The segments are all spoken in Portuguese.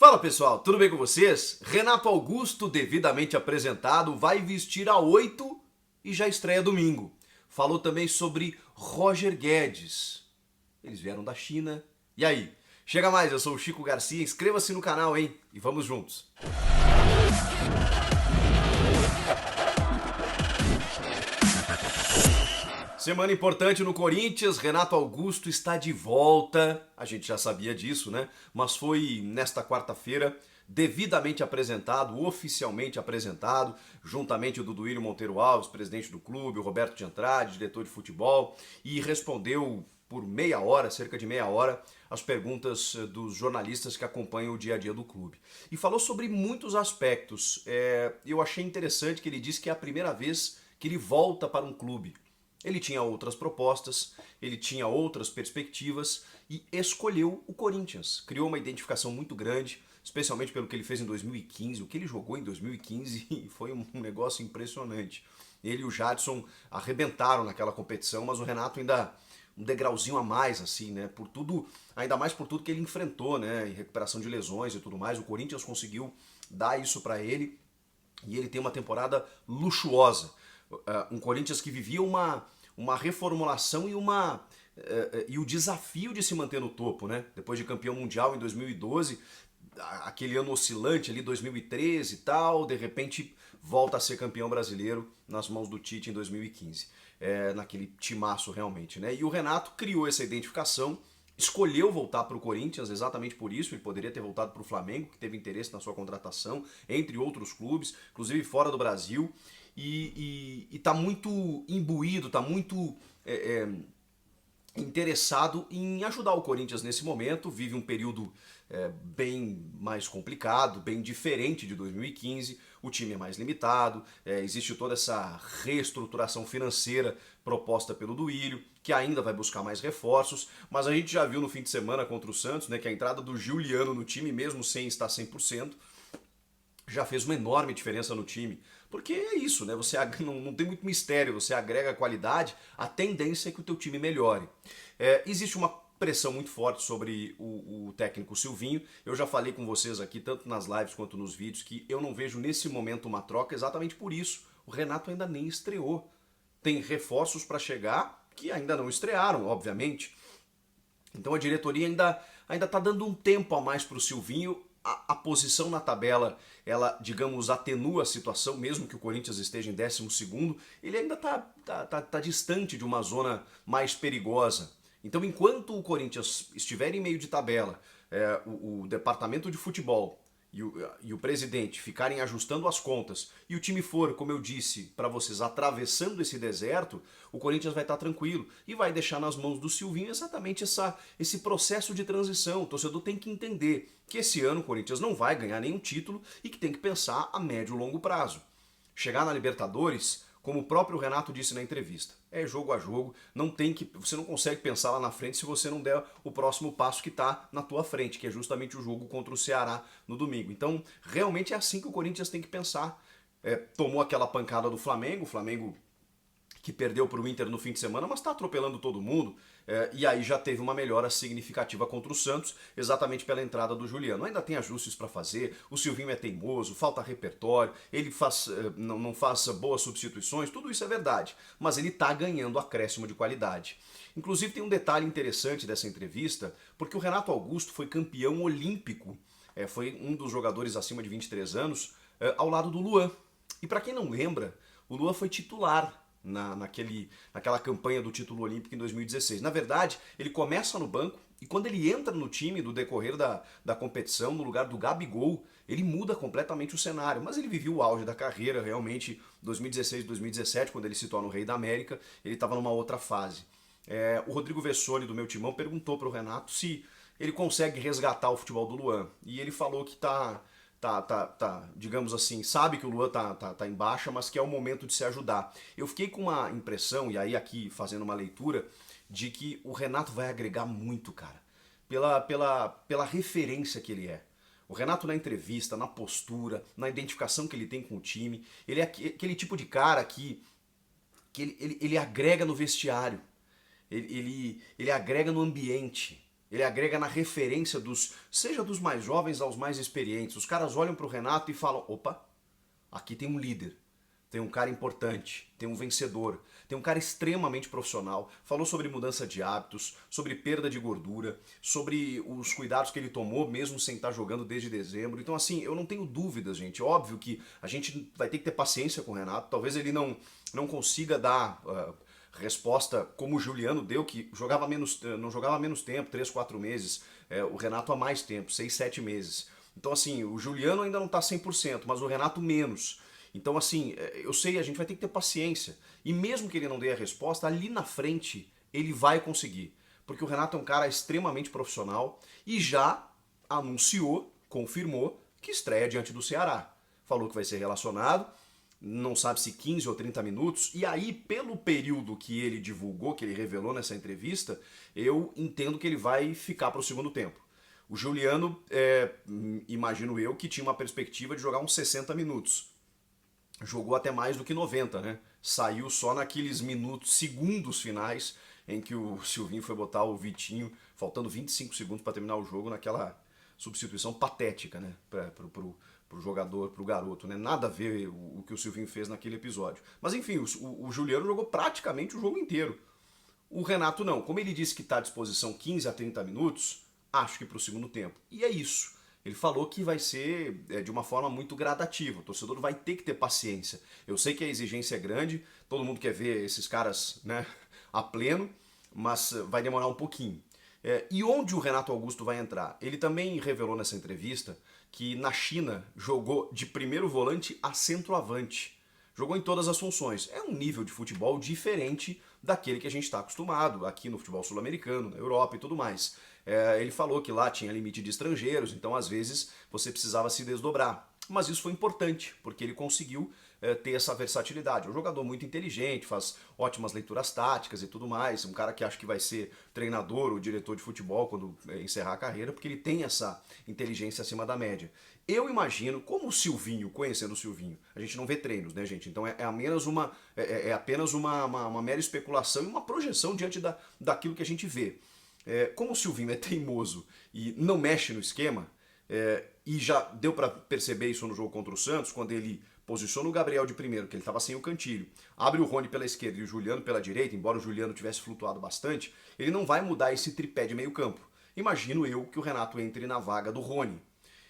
Fala pessoal, tudo bem com vocês? Renato Augusto, devidamente apresentado, vai vestir a 8 e já estreia domingo. Falou também sobre Roger Guedes. Eles vieram da China. E aí? Chega mais, eu sou o Chico Garcia, inscreva-se no canal, hein? E vamos juntos. Semana importante no Corinthians, Renato Augusto está de volta. A gente já sabia disso, né? Mas foi nesta quarta-feira devidamente apresentado, oficialmente apresentado, juntamente o Duílio Monteiro Alves, presidente do clube, o Roberto de Andrade, diretor de futebol, e respondeu por meia hora, cerca de meia hora, as perguntas dos jornalistas que acompanham o dia a dia do clube. E falou sobre muitos aspectos. Eu achei interessante que ele disse que é a primeira vez que ele volta para um clube. Ele tinha outras propostas, ele tinha outras perspectivas e escolheu o Corinthians. Criou uma identificação muito grande, especialmente pelo que ele fez em 2015. O que ele jogou em 2015 foi um negócio impressionante. Ele e o Jadson arrebentaram naquela competição, mas o Renato ainda um degrauzinho a mais, assim, né? Por tudo, ainda mais por tudo que ele enfrentou, né? Em recuperação de lesões e tudo mais. O Corinthians conseguiu dar isso para ele e ele tem uma temporada luxuosa. Um Corinthians que vivia uma reformulação e o desafio de se manter no topo, né? Depois de campeão mundial em 2012, aquele ano oscilante ali, 2013 e tal, de repente volta a ser campeão brasileiro nas mãos do Tite em 2015. Naquele timaço realmente, né? E o Renato criou essa identificação, escolheu voltar para o Corinthians exatamente por isso. Ele poderia ter voltado para o Flamengo, que teve interesse na sua contratação, entre outros clubes, inclusive fora do Brasil. E está muito imbuído, está muito interessado em ajudar o Corinthians nesse momento. Vive um período bem mais complicado, bem diferente de 2015. O time é mais limitado, existe toda essa reestruturação financeira proposta pelo Duílio, que ainda vai buscar mais reforços, mas a gente já viu no fim de semana contra o Santos, né, que a entrada do Giuliano no time, mesmo sem estar 100%, já fez uma enorme diferença no time. Porque é isso, né? Você não tem muito mistério, você agrega qualidade, a tendência é que o teu time melhore. Existe uma pressão muito forte sobre o técnico Silvinho. Eu já falei com vocês aqui, tanto nas lives quanto nos vídeos, que eu não vejo nesse momento uma troca exatamente por isso. O Renato ainda nem estreou. Tem reforços para chegar que ainda não estrearam, obviamente. Então a diretoria ainda está dando um tempo a mais para o Silvinho. A posição na tabela, ela, digamos, atenua a situação, mesmo que o Corinthians esteja em 12º, ele ainda tá distante de uma zona mais perigosa. Então, enquanto o Corinthians estiver em meio de tabela, o departamento de futebol e o presidente ficarem ajustando as contas e o time for, como eu disse para vocês, atravessando esse deserto, o Corinthians vai estar tranquilo e vai deixar nas mãos do Silvinho exatamente esse processo de transição. O torcedor tem que entender que esse ano o Corinthians não vai ganhar nenhum título e que tem que pensar a médio e longo prazo. Chegar na Libertadores, como o próprio Renato disse na entrevista, é jogo a jogo, você não consegue pensar lá na frente se você não der o próximo passo que está na tua frente, que é justamente o jogo contra o Ceará no domingo. Então, realmente é assim que o Corinthians tem que pensar. Tomou aquela pancada do Flamengo, o Flamengo que perdeu para o Inter no fim de semana, mas está atropelando todo mundo, e aí já teve uma melhora significativa contra o Santos, exatamente pela entrada do Giuliano. Ainda tem ajustes para fazer, o Silvinho é teimoso, falta repertório, ele não faz boas substituições, tudo isso é verdade, mas ele está ganhando acréscimo de qualidade. Inclusive tem um detalhe interessante dessa entrevista, porque o Renato Augusto foi campeão olímpico, foi um dos jogadores acima de 23 anos, ao lado do Luan. E para quem não lembra, o Luan foi titular naquela campanha do título olímpico em 2016. Na verdade, ele começa no banco e quando ele entra no time do decorrer da competição, no lugar do Gabigol, ele muda completamente o cenário. Mas ele vivia o auge da carreira, realmente, 2016, 2017, quando ele se torna o Rei da América, ele estava numa outra fase. O Rodrigo Vessone, do meu timão, perguntou para o Renato se ele consegue resgatar o futebol do Luan. E ele falou que digamos assim, sabe que o Luan tá em baixa, mas que é o momento de se ajudar. Eu fiquei com uma impressão, e aí aqui fazendo uma leitura, de que o Renato vai agregar muito, cara, pela referência que ele é. O Renato na entrevista, na postura, na identificação que ele tem com o time, ele é aquele tipo de cara que ele agrega no vestiário, ele agrega no ambiente. Ele agrega na referência seja dos mais jovens aos mais experientes. Os caras olham para o Renato e falam, opa, aqui tem um líder. Tem um cara importante, tem um vencedor, tem um cara extremamente profissional. Falou sobre mudança de hábitos, sobre perda de gordura, sobre os cuidados que ele tomou mesmo sem estar jogando desde dezembro. Então assim, eu não tenho dúvidas, gente. Óbvio que a gente vai ter que ter paciência com o Renato. Talvez ele não consiga dar resposta como o Juliano deu, que não jogava menos tempo, 3, 4 meses. O Renato há mais tempo, 6, 7 meses. Então assim, o Juliano ainda não está 100%, mas o Renato menos. Então, assim, eu sei, a gente vai ter que ter paciência. E mesmo que ele não dê a resposta, ali na frente ele vai conseguir. Porque o Renato é um cara extremamente profissional e já anunciou, confirmou, que estreia diante do Ceará. Falou que vai ser relacionado, não sabe se 15 ou 30 minutos. E aí, pelo período que ele divulgou, que ele revelou nessa entrevista, eu entendo que ele vai ficar para o segundo tempo. O Juliano, imagino eu, que tinha uma perspectiva de jogar uns 60 minutos. Jogou até mais do que 90, né? Saiu só naqueles minutos, segundos finais, em que o Silvinho foi botar o Vitinho, faltando 25 segundos para terminar o jogo, naquela substituição patética, né? Pro jogador, pro garoto, né? Nada a ver o que o Silvinho fez naquele episódio. Mas enfim, o Juliano jogou praticamente o jogo inteiro. O Renato não. Como ele disse que está à disposição 15 a 30 minutos, acho que para o segundo tempo. E é isso. Ele falou que vai ser de uma forma muito gradativa. O torcedor vai ter que ter paciência. Eu sei que a exigência é grande, todo mundo quer ver esses caras, né, a pleno, mas vai demorar um pouquinho. E onde o Renato Augusto vai entrar? Ele também revelou nessa entrevista que na China jogou de primeiro volante a centroavante. Jogou em todas as funções. É um nível de futebol diferente daquele que a gente está acostumado aqui no futebol sul-americano, na Europa e tudo mais. Ele falou que lá tinha limite de estrangeiros, então às vezes você precisava se desdobrar. Mas isso foi importante, porque ele conseguiu ter essa versatilidade. É um jogador muito inteligente, faz ótimas leituras táticas e tudo mais. Um cara que acha que vai ser treinador ou diretor de futebol quando encerrar a carreira, porque ele tem essa inteligência acima da média. Eu imagino, como o Silvinho, conhecendo o Silvinho, a gente não vê treinos, né, gente? Então é apenas uma mera especulação e uma projeção diante daquilo que a gente vê. Como o Silvinho é teimoso e não mexe no esquema, e já deu para perceber isso no jogo contra o Santos, quando ele posiciona o Gabriel de primeiro, que ele estava sem o Cantilho, abre o Rony pela esquerda e o Juliano pela direita, embora o Juliano tivesse flutuado bastante, ele não vai mudar esse tripé de meio campo. Imagino eu que o Renato entre na vaga do Rony.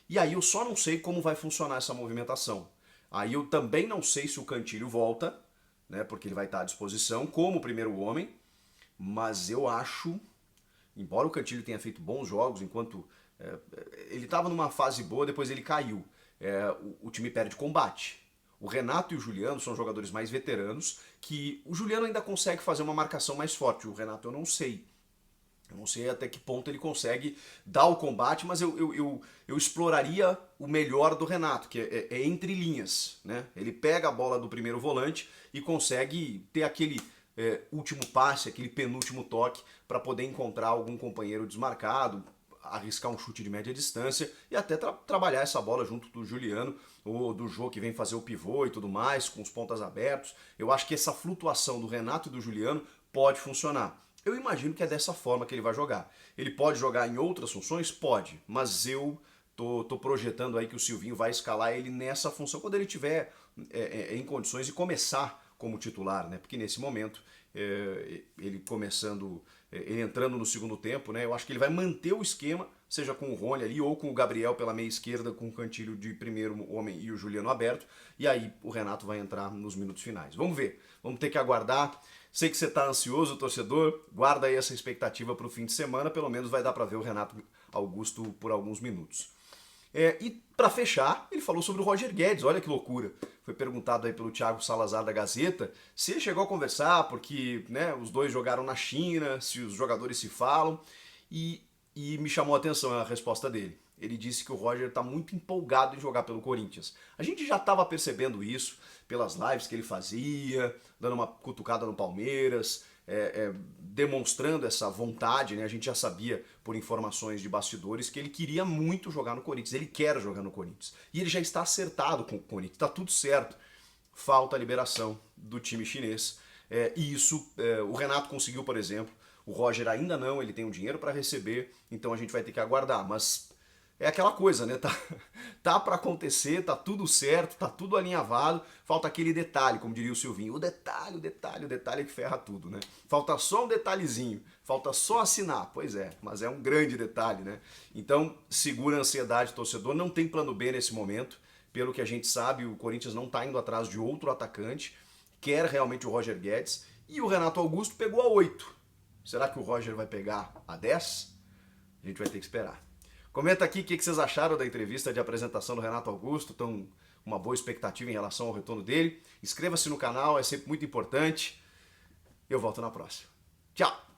E aí eu só não sei como vai funcionar essa movimentação. Aí eu também não sei se o Cantilho volta, né, porque ele vai estar à disposição como o primeiro homem, mas eu acho, embora o Cantilho tenha feito bons jogos, enquanto ele estava numa fase boa, depois ele caiu, o time perde combate. O Renato e o Juliano são jogadores mais veteranos, que o Juliano ainda consegue fazer uma marcação mais forte, o Renato eu não sei. Eu não sei até que ponto ele consegue dar o combate, mas eu exploraria o melhor do Renato, que é entre linhas, né? Ele pega a bola do primeiro volante e consegue ter aquele último passe, aquele penúltimo toque para poder encontrar algum companheiro desmarcado, arriscar um chute de média distância e até trabalhar essa bola junto do Juliano ou do Jô que vem fazer o pivô e tudo mais, com os pontas abertos. Eu acho que essa flutuação do Renato e do Juliano pode funcionar. Eu imagino que é dessa forma que ele vai jogar. Ele pode jogar em outras funções? Pode, mas eu tô projetando aí que o Silvinho vai escalar ele nessa função quando ele tiver em condições de começar como titular, né? Porque nesse momento, ele entrando no segundo tempo, né? Eu acho que ele vai manter o esquema, seja com o Rony ali ou com o Gabriel pela meia esquerda, com o Cantilho de primeiro homem e o Juliano aberto, e aí o Renato vai entrar nos minutos finais. Vamos ver, vamos ter que aguardar. Sei que você está ansioso, torcedor, guarda aí essa expectativa para o fim de semana, pelo menos vai dar para ver o Renato Augusto por alguns minutos. E para fechar, ele falou sobre o Roger Guedes, olha que loucura. Foi perguntado aí pelo Thiago Salazar da Gazeta se ele chegou a conversar, porque né, os dois jogaram na China, se os jogadores se falam, e me chamou a atenção a resposta dele. Ele disse que o Roger está muito empolgado em jogar pelo Corinthians. A gente já estava percebendo isso pelas lives que ele fazia, dando uma cutucada no Palmeiras, demonstrando essa vontade, né? A gente já sabia por informações de bastidores que ele queria muito jogar no Corinthians, ele quer jogar no Corinthians. E ele já está acertado com o Corinthians, está tudo certo. Falta a liberação do time chinês. E isso o Renato conseguiu, por exemplo. O Roger ainda não, ele tem um dinheiro para receber, então a gente vai ter que aguardar. Mas é aquela coisa, né? Tá para acontecer, tá tudo certo, tá tudo alinhavado. Falta aquele detalhe, como diria o Silvinho. O detalhe que ferra tudo, né? Falta só um detalhezinho, falta só assinar. Pois é, mas é um grande detalhe, né? Então, segura a ansiedade, torcedor. Não tem plano B nesse momento. Pelo que a gente sabe, o Corinthians não tá indo atrás de outro atacante. Quer realmente o Roger Guedes. E o Renato Augusto pegou a 8. Será que o Roger vai pegar a 10? A gente vai ter que esperar. Comenta aqui o que vocês acharam da entrevista de apresentação do Renato Augusto. Estão uma boa expectativa em relação ao retorno dele. Inscreva-se no canal, é sempre muito importante. Eu volto na próxima. Tchau!